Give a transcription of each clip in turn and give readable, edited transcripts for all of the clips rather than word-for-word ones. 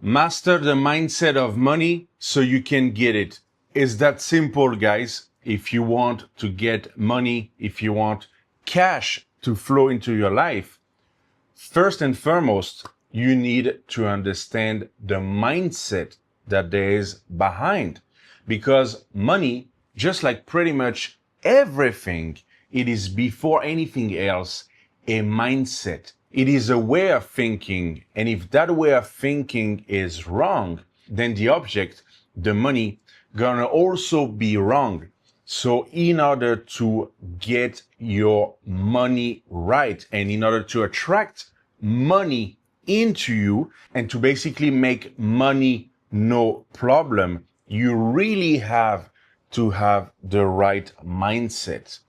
Master the mindset of money so you can get it. It's that simple, guys. If you want to get money, if you want cash to flow into your life, first and foremost, you need to understand the mindset that there is behind. Because money, just like pretty much everything, it is before anything else a mindset. It is a way of thinking. And if that way of thinking is wrong, then the object, the money, gonna also be wrong. So in order to get your money right and in order to attract money into you and to basically make money no problem, you really have to have the right mindset.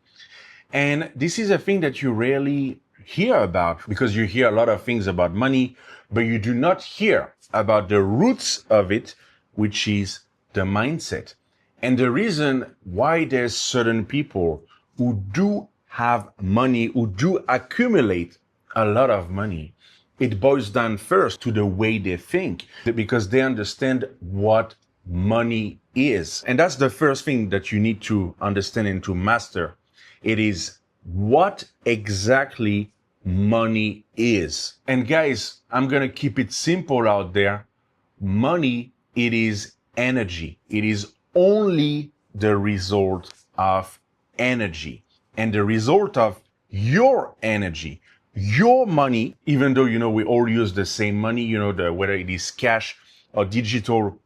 And this is a thing that you rarely hear about because you hear a lot of things about money, but you do not hear about the roots of it, which is the mindset. And the reason why there's certain people who do have money, who do accumulate a lot of money, it boils down first to the way they think, because they understand what money is. And that's the first thing that you need to understand and to master. It is what exactly money is. And guys, I'm going to keep it simple out there. Money, it is energy. It is only the result of energy and the result of your energy. Your money, even though, we all use the same money, whether it is cash or digital,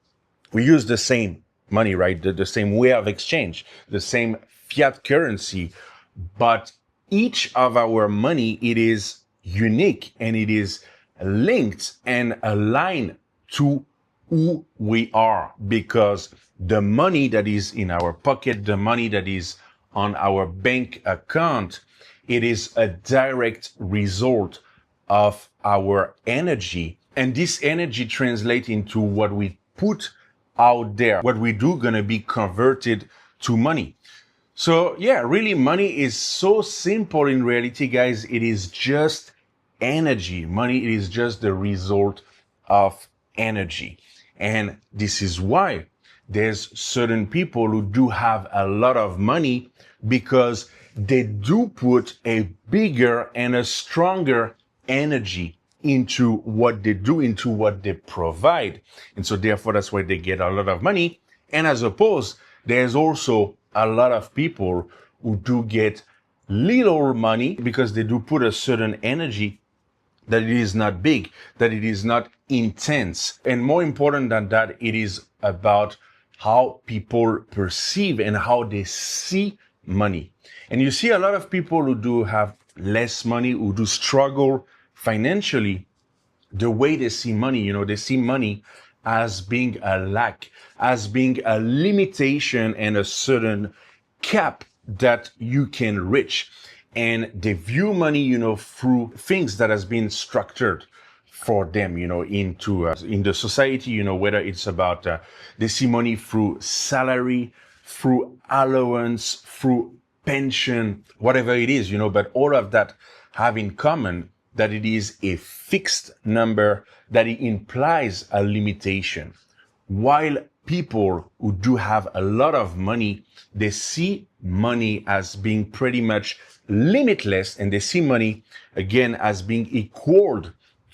we use the same money, right? The same way of exchange, the same fiat currency. But each of our money, it is unique and it is linked and aligned to who we are, because the money that is in our pocket, the money that is on our bank account, it is a direct result of our energy. And this energy translates into what we put out there. What we do gonna be converted to money. So yeah, really money is so simple in reality, guys. It is just energy. Money, it is just the result of energy. And this is why there's certain people who do have a lot of money, because they do put a bigger and a stronger energy into what they do, into what they provide. And so therefore, that's why they get a lot of money. And as opposed, there's also a lot of people who do get little money because they do put a certain energy that it is not big, that it is not intense. And more important than that, it is about how people perceive and how they see money. And you see a lot of people who do have less money, who do struggle financially, the way they see money, they see money as being a lack, as being a limitation and a certain cap that you can reach. And they view money, through things that has been structured for them, in the society, whether it's about, they see money through salary, through allowance, through pension, whatever it is, but all of that have in common that it is a fixed number, that it implies a limitation. While people who do have a lot of money, they see money as being pretty much limitless, and they see money again as being equal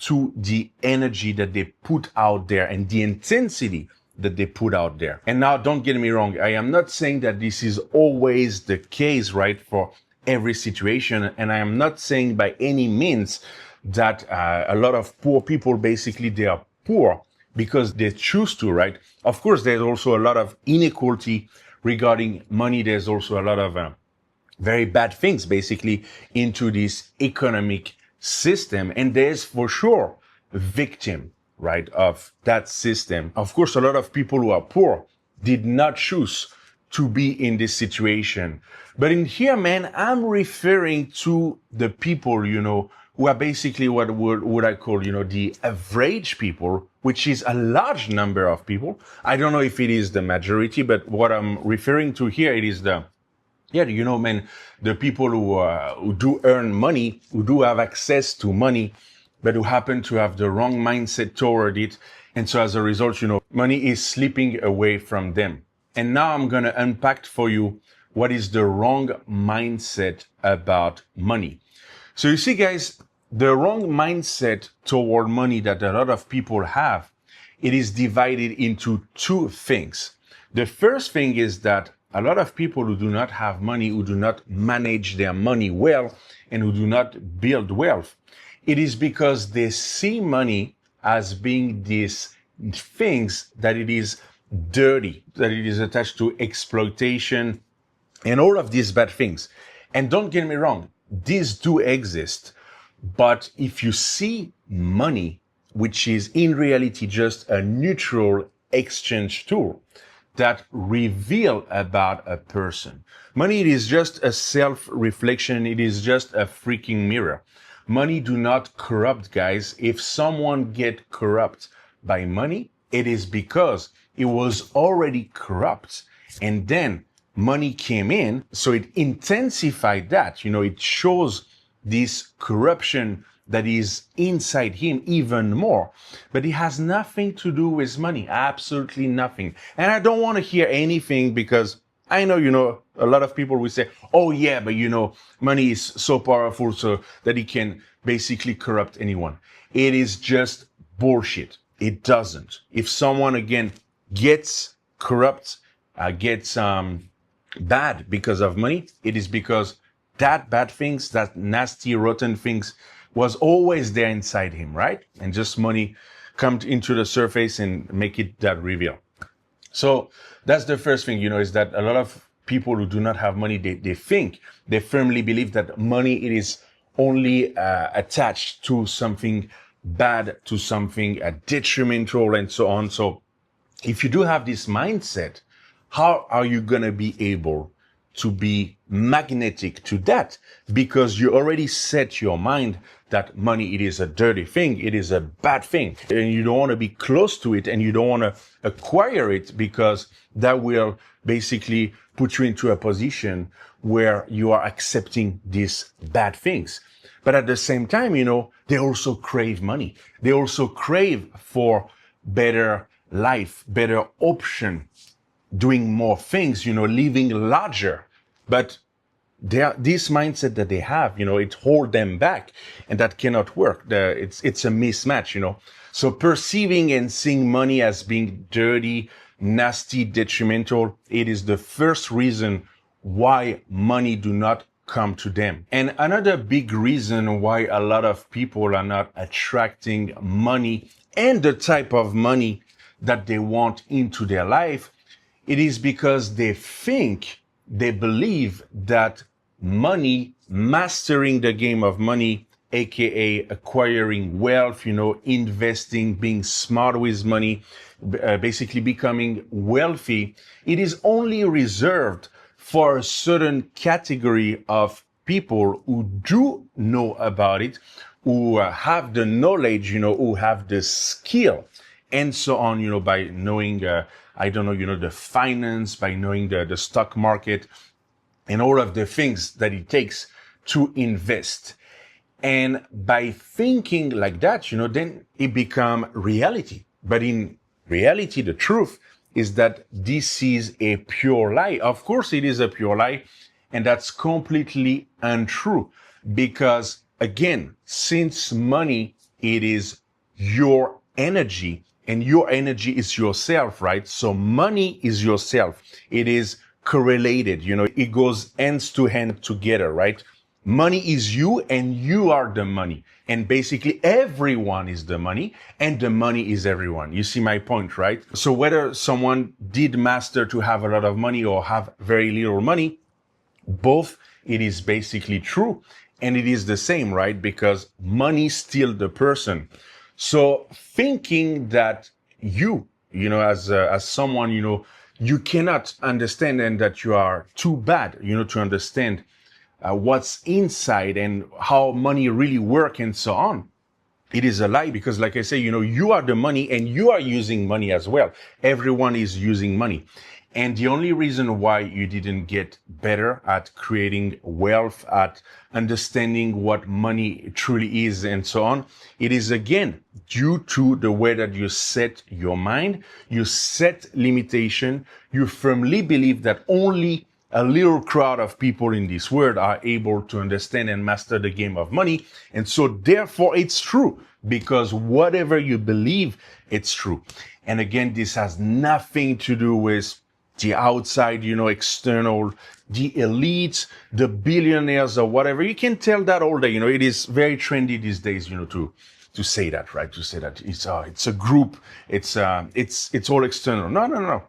to the energy that they put out there and the intensity that they put out there. And now, don't get me wrong, I am not saying that this is always the case, right, for every situation. And I am not saying by any means that a lot of poor people, basically, they are poor because they choose to, right? Of course, there's also a lot of inequality regarding money. There's also a lot of very bad things, basically, into this economic system. And there's for sure a victim, right, of that system. Of course, a lot of people who are poor did not choose to be in this situation. But in here, man, I'm referring to the people, who are basically what would I call, the average people, which is a large number of people. I don't know if it is the majority, but what I'm referring to here, it is the people who do earn money, who do have access to money, but who happen to have the wrong mindset toward it. And so as a result, money is slipping away from them. And now I'm going to unpack for you what is the wrong mindset about money. So you see, guys, the wrong mindset toward money that a lot of people have, it is divided into two things. The first thing is that a lot of people who do not have money, who do not manage their money well, and who do not build wealth, it is because they see money as being these things that it is dirty, that it is attached to exploitation and all of these bad things. And don't get me wrong, these do exist. But if you see money, which is in reality just a neutral exchange tool that reveal about a person, money, it is just a self-reflection. It is just a freaking mirror. Money do not corrupt, guys. If someone get corrupt by money, it is because it was already corrupt. And then money came in, so it intensified that. It shows this corruption that is inside him even more. But it has nothing to do with money, absolutely nothing. And I don't want to hear anything, because I know, a lot of people will say, oh yeah, but money is so powerful so that it can basically corrupt anyone. It is just bullshit. It doesn't. If someone, again, gets corrupt, gets bad because of money, it is because that bad things, that nasty, rotten things was always there inside him, right? And just money comes into the surface and make it that reveal. So that's the first thing, is that a lot of people who do not have money, they firmly believe that money, it is only attached to something bad, to something detrimental, and so on. So if you do have this mindset, how are you going to be able to be magnetic to that? Because you already set your mind that money, it is a dirty thing, it is a bad thing, and you don't want to be close to it, and you don't want to acquire it, because that will basically put you into a position where you are accepting these bad things. But at the same time, they also crave money. They also crave for better life, better option, doing more things, living larger. But this mindset that they have, it holds them back, and that cannot work. It's a mismatch, So perceiving and seeing money as being dirty, nasty, detrimental, it is the first reason why money do not come to them. And another big reason why a lot of people are not attracting money and the type of money that they want into their life, it is because they believe that money, mastering the game of money, aka acquiring wealth, investing, being smart with money, basically becoming wealthy, it is only reserved for a certain category of people who do know about it, who have the knowledge, who have the skill, and so on, by knowing, the finance, by knowing the stock market, and all of the things that it takes to invest. And by thinking like that, then it becomes reality. But in reality, the truth is that this is a pure lie. Of course, it is a pure lie. And that's completely untrue. Because again, since money, it is your energy, and your energy is yourself, right? So money is yourself. It is correlated, it goes hands to hand together, right? Money is you, and you are the money. And basically everyone is the money, and the money is everyone. You see my point, right? So whether someone did master to have a lot of money or have very little money, both, it is basically true. And it is the same, right? Because money steals the person. So thinking that as someone, you cannot understand, and that you are too bad, to understand what's inside and how money really work and so on. It is a lie, because like I say, you are the money, and you are using money as well. Everyone is using money. And the only reason why you didn't get better at creating wealth, at understanding what money truly is and so on, it is again due to the way that you set your mind, you set limitation, you firmly believe that only a little crowd of people in this world are able to understand and master the game of money. And so therefore it's true, because whatever you believe, it's true. And again, this has nothing to do with the outside, external, the elites, the billionaires or whatever. You can tell that all day. It is very trendy these days, to say that, right? To say that it's a group, it's all external. No.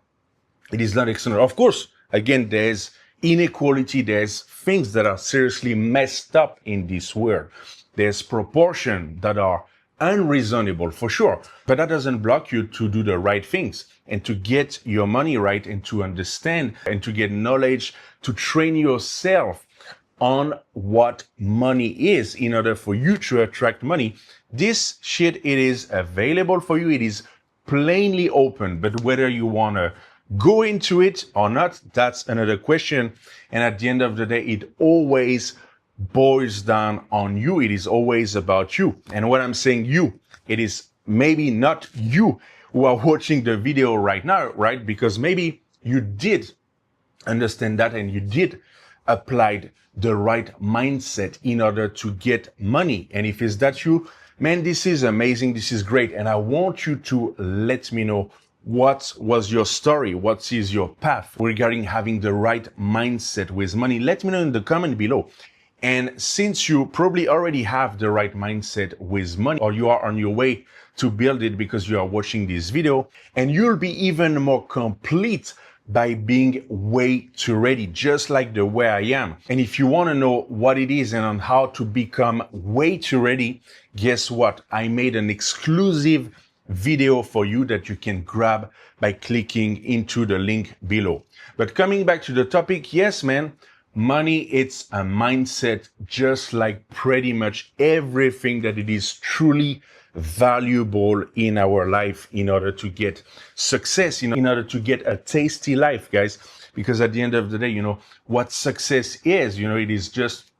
It is not external. Of course, again, there's inequality. There's things that are seriously messed up in this world. There's proportions that are unreasonable for sure, but that doesn't block you to do the right things and to get your money right and to understand and to get knowledge, to train yourself on what money is in order for you to attract money. This shit, it is available for you. It is plainly open, but whether you want to go into it or not, that's another question. And at the end of the day, it always boils down on you. It is always about you. And when I'm saying you, it is maybe not you who are watching the video right now, right? Because maybe you did understand that and you did apply the right mindset in order to get money. And if it's that you, man, this is amazing. This is great. And I want you to let me know what was your story? What is your path regarding having the right mindset with money? Let me know in the comment below. And since you probably already have the right mindset with money, or you are on your way to build it because you are watching this video, and you'll be even more complete by being WayTooReady, just like the way I am. And if you want to know what it is and on how to become WayTooReady, guess what? I made an exclusive video for you that you can grab by clicking into the link below. But coming back to the topic, yes, man, money, it's a mindset, just like pretty much everything that it is truly valuable in our life in order to get success, in order to get a tasty life, guys. Because at the end of the day, what success is, it is just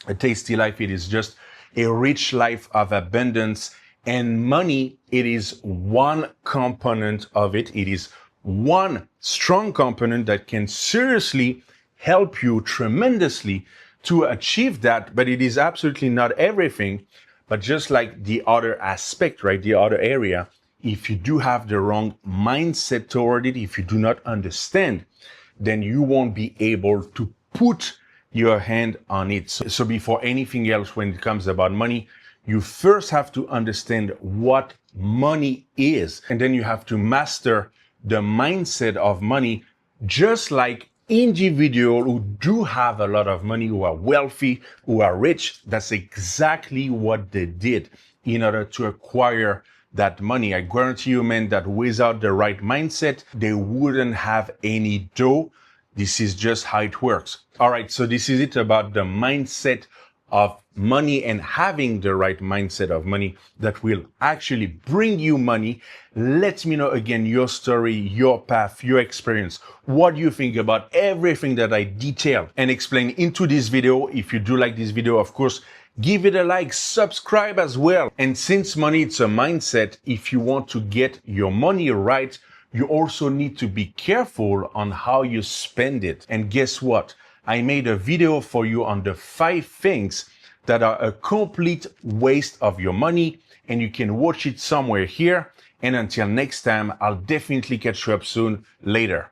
a tasty life. It is just a rich life of abundance. And money, it is one component of it. It is one strong component that can seriously help you tremendously to achieve that. But it is absolutely not everything. But just like the other aspect, right, the other area, if you do have the wrong mindset toward it, if you do not understand, then you won't be able to put your hand on it. So before anything else, when it comes about money, you first have to understand what money is. And then you have to master the mindset of money, just like individuals who do have a lot of money, who are wealthy, who are rich. That's exactly what they did in order to acquire that money. I guarantee you, man, that without the right mindset, they wouldn't have any dough. This is just how it works. All right, so this is it about the mindset of money and having the right mindset of money that will actually bring you money. Let me know again your story, your path, your experience. What do you think about everything that I detailed and explained into this video? If you do like this video, of course, give it a like, subscribe as well. And since money, it's a mindset, if you want to get your money right, you also need to be careful on how you spend it. And guess what? I made a video for you on the 5 things that are a complete waste of your money, and you can watch it somewhere here. And until next time, I'll definitely catch you up soon. Later.